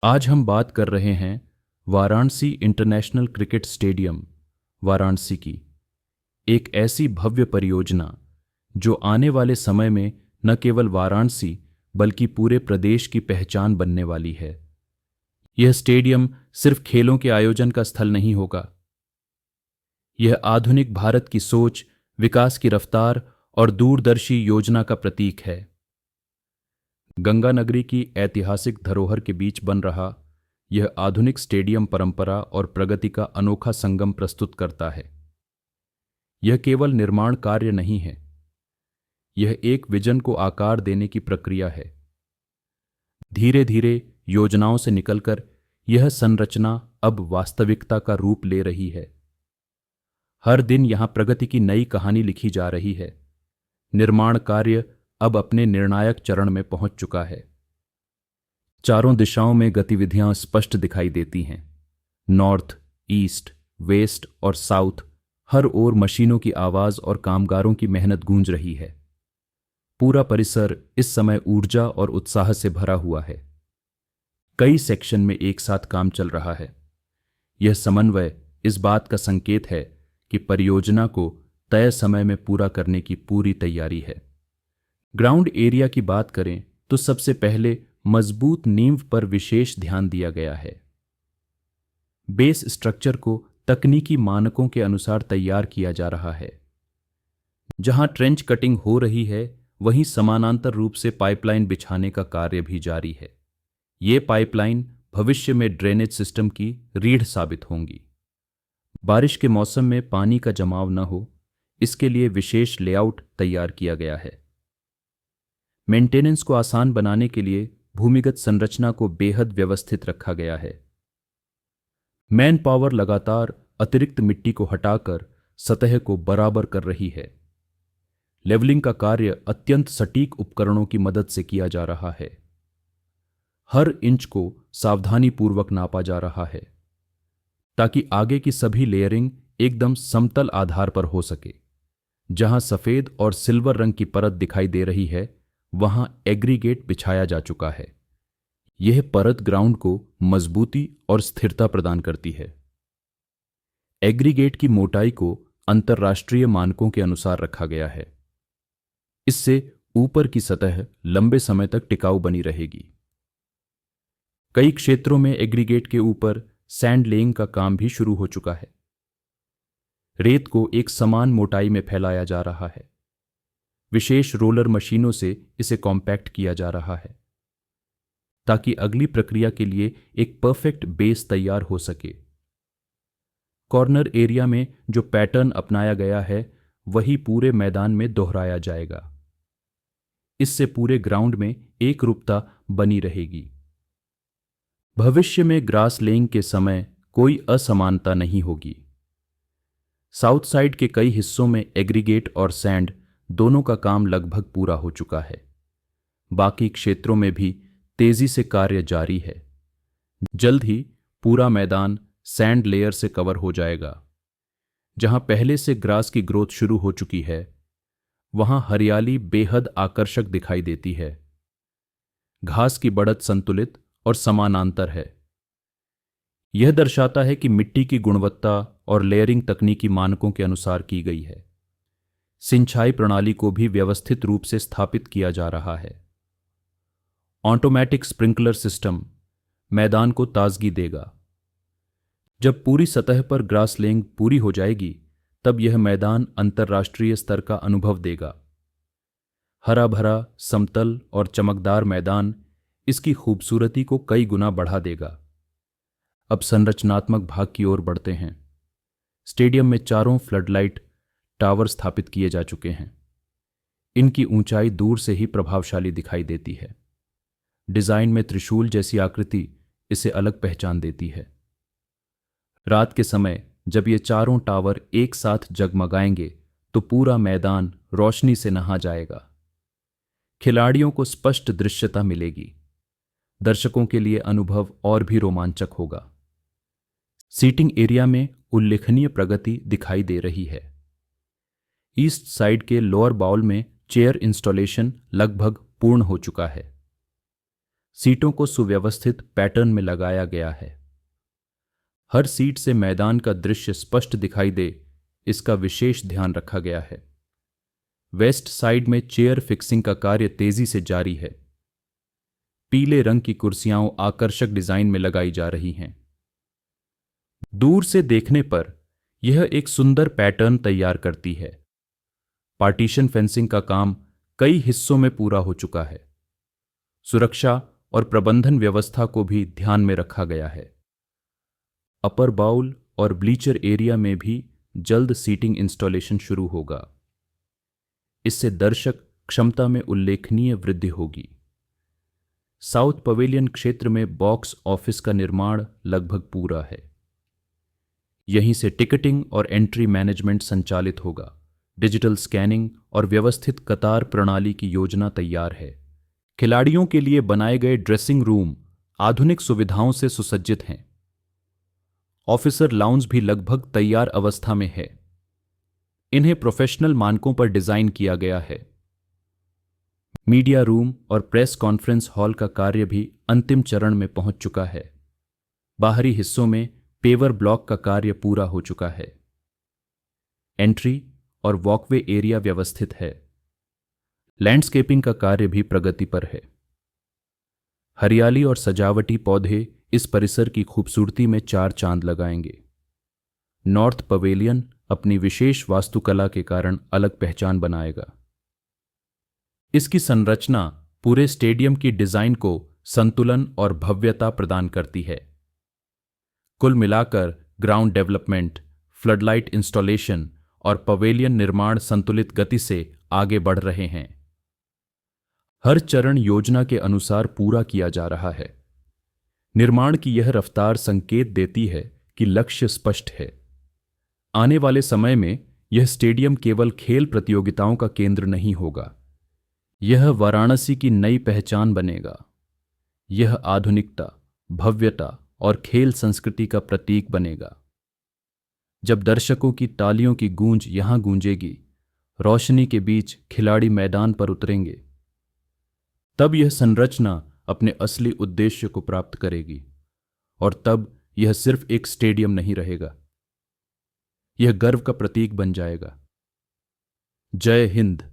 आज हम बात कर रहे हैं Varanasi international cricket stadium Varanasi की, एक ऐसी भव्य परियोजना जो आने वाले समय में न केवल वाराणसी बल्कि पूरे प्रदेश की पहचान बनने वाली है। यह स्टेडियम सिर्फ खेलों के आयोजन का स्थल नहीं होगा, यह आधुनिक भारत की सोच, विकास की रफ्तार और दूरदर्शी योजना का प्रतीक है। गंगा नगरी की ऐतिहासिक धरोहर के बीच बन रहा यह आधुनिक स्टेडियम परंपरा और प्रगति का अनोखा संगम प्रस्तुत करता है। यह केवल निर्माण कार्य नहीं है, यह एक विजन को आकार देने की प्रक्रिया है। धीरे धीरे योजनाओं से निकलकर यह संरचना अब वास्तविकता का रूप ले रही है। हर दिन यहां प्रगति की नई कहानी लिखी जा रही है। निर्माण कार्य अब अपने निर्णायक चरण में पहुंच चुका है। चारों दिशाओं में गतिविधियां स्पष्ट दिखाई देती हैं। नॉर्थ, ईस्ट, वेस्ट और साउथ, हर ओर मशीनों की आवाज और कामगारों की मेहनत गूंज रही है। पूरा परिसर इस समय ऊर्जा और उत्साह से भरा हुआ है। कई सेक्शन में एक साथ काम चल रहा है। यह समन्वय इस बात का संकेत है कि परियोजना को तय समय में पूरा करने की पूरी तैयारी है। ग्राउंड एरिया की बात करें तो सबसे पहले मजबूत नींव पर विशेष ध्यान दिया गया है। बेस स्ट्रक्चर को तकनीकी मानकों के अनुसार तैयार किया जा रहा है। जहां ट्रेंच कटिंग हो रही है, वहीं समानांतर रूप से पाइपलाइन बिछाने का कार्य भी जारी है। ये पाइपलाइन भविष्य में ड्रेनेज सिस्टम की रीढ़ साबित होंगी। बारिश के मौसम में पानी का जमाव न हो, इसके लिए विशेष लेआउट तैयार किया गया है। मेंटेनेंस को आसान बनाने के लिए भूमिगत संरचना को बेहद व्यवस्थित रखा गया है। मैन पावर लगातार अतिरिक्त मिट्टी को हटाकर सतह को बराबर कर रही है। लेवलिंग का कार्य अत्यंत सटीक उपकरणों की मदद से किया जा रहा है। हर इंच को सावधानीपूर्वक नापा जा रहा है ताकि आगे की सभी लेयरिंग एकदम समतल आधार पर हो सके। जहां सफेद और सिल्वर रंग की परत दिखाई दे रही है, वहां एग्रीगेट बिछाया जा चुका है। यह परत ग्राउंड को मजबूती और स्थिरता प्रदान करती है। एग्रीगेट की मोटाई को अंतर्राष्ट्रीय मानकों के अनुसार रखा गया है। इससे ऊपर की सतह लंबे समय तक टिकाऊ बनी रहेगी। कई क्षेत्रों में एग्रीगेट के ऊपर सैंड लेइंग का काम भी शुरू हो चुका है। रेत को एक समान मोटाई में फैलाया जा रहा है। विशेष रोलर मशीनों से इसे कॉम्पैक्ट किया जा रहा है ताकि अगली प्रक्रिया के लिए एक परफेक्ट बेस तैयार हो सके। कॉर्नर एरिया में जो पैटर्न अपनाया गया है, वही पूरे मैदान में दोहराया जाएगा। इससे पूरे ग्राउंड में एकरूपता बनी रहेगी। भविष्य में ग्रास लेइंग के समय कोई असमानता नहीं होगी। साउथ साइड के कई हिस्सों में एग्रीगेट और सैंड दोनों का काम लगभग पूरा हो चुका है। बाकी क्षेत्रों में भी तेजी से कार्य जारी है। जल्द ही पूरा मैदान सैंड लेयर से कवर हो जाएगा। जहां पहले से ग्रास की ग्रोथ शुरू हो चुकी है, वहां हरियाली बेहद आकर्षक दिखाई देती है। घास की बढ़त संतुलित और समानांतर है। यह दर्शाता है कि मिट्टी की गुणवत्ता और लेयरिंग तकनीकी मानकों के अनुसार की गई है। सिंचाई प्रणाली को भी व्यवस्थित रूप से स्थापित किया जा रहा है। ऑटोमैटिक स्प्रिंकलर सिस्टम मैदान को ताजगी देगा। जब पूरी सतह पर ग्रास लेइंग पूरी हो जाएगी, तब यह मैदान अंतर्राष्ट्रीय स्तर का अनुभव देगा। हरा भरा, समतल और चमकदार मैदान इसकी खूबसूरती को कई गुना बढ़ा देगा। अब संरचनात्मक भाग की ओर बढ़ते हैं। स्टेडियम में चारों फ्लडलाइट टावर स्थापित किए जा चुके हैं। इनकी ऊंचाई दूर से ही प्रभावशाली दिखाई देती है। डिजाइन में त्रिशूल जैसी आकृति इसे अलग पहचान देती है। रात के समय जब ये चारों टावर एक साथ जगमगाएंगे, तो पूरा मैदान रोशनी से नहा जाएगा। खिलाड़ियों को स्पष्ट दृश्यता मिलेगी। दर्शकों के लिए अनुभव और भी रोमांचक होगा। सीटिंग एरिया में उल्लेखनीय प्रगति दिखाई दे रही है। ईस्ट साइड के लोअर बाउल में चेयर इंस्टॉलेशन लगभग पूर्ण हो चुका है। सीटों को सुव्यवस्थित पैटर्न में लगाया गया है। हर सीट से मैदान का दृश्य स्पष्ट दिखाई दे, इसका विशेष ध्यान रखा गया है। वेस्ट साइड में चेयर फिक्सिंग का कार्य तेजी से जारी है। पीले रंग की कुर्सियां आकर्षक डिजाइन में लगाई जा रही हैं। दूर से देखने पर यह एक सुंदर पैटर्न तैयार करती है। पार्टीशन फेंसिंग का काम कई हिस्सों में पूरा हो चुका है। सुरक्षा और प्रबंधन व्यवस्था को भी ध्यान में रखा गया है। अपर बाउल और ब्लीचर एरिया में भी जल्द सीटिंग इंस्टॉलेशन शुरू होगा। इससे दर्शक क्षमता में उल्लेखनीय वृद्धि होगी। साउथ पवेलियन क्षेत्र में बॉक्स ऑफिस का निर्माण लगभग पूरा है। यहीं से टिकटिंग और एंट्री मैनेजमेंट संचालित होगा। डिजिटल स्कैनिंग और व्यवस्थित कतार प्रणाली की योजना तैयार है। खिलाड़ियों के लिए बनाए गए ड्रेसिंग रूम आधुनिक सुविधाओं से सुसज्जित हैं। ऑफिसर लाउंज भी लगभग तैयार अवस्था में है। इन्हें प्रोफेशनल मानकों पर डिजाइन किया गया है। मीडिया रूम और प्रेस कॉन्फ्रेंस हॉल का कार्य भी अंतिम चरण में पहुंच चुका है। बाहरी हिस्सों में पेवर ब्लॉक का कार्य पूरा हो चुका है। एंट्री और वॉकवे एरिया व्यवस्थित है। लैंडस्केपिंग का कार्य भी प्रगति पर है। हरियाली और सजावटी पौधे इस परिसर की खूबसूरती में चार चांद लगाएंगे। नॉर्थ पवेलियन अपनी विशेष वास्तुकला के कारण अलग पहचान बनाएगा। इसकी संरचना पूरे स्टेडियम की डिजाइन को संतुलन और भव्यता प्रदान करती है। कुल मिलाकर ग्राउंड डेवलपमेंट, फ्लडलाइट इंस्टॉलेशन और पवेलियन निर्माण संतुलित गति से आगे बढ़ रहे हैं। हर चरण योजना के अनुसार पूरा किया जा रहा है। निर्माण की यह रफ्तार संकेत देती है कि लक्ष्य स्पष्ट है। आने वाले समय में यह स्टेडियम केवल खेल प्रतियोगिताओं का केंद्र नहीं होगा, यह वाराणसी की नई पहचान बनेगा। यह आधुनिकता, भव्यता और खेल संस्कृति का प्रतीक बनेगा। जब दर्शकों की तालियों की गूंज यहां गूंजेगी, रोशनी के बीच खिलाड़ी मैदान पर उतरेंगे, तब यह संरचना अपने असली उद्देश्य को प्राप्त करेगी। और तब यह सिर्फ एक स्टेडियम नहीं रहेगा, यह गर्व का प्रतीक बन जाएगा। जय हिंद।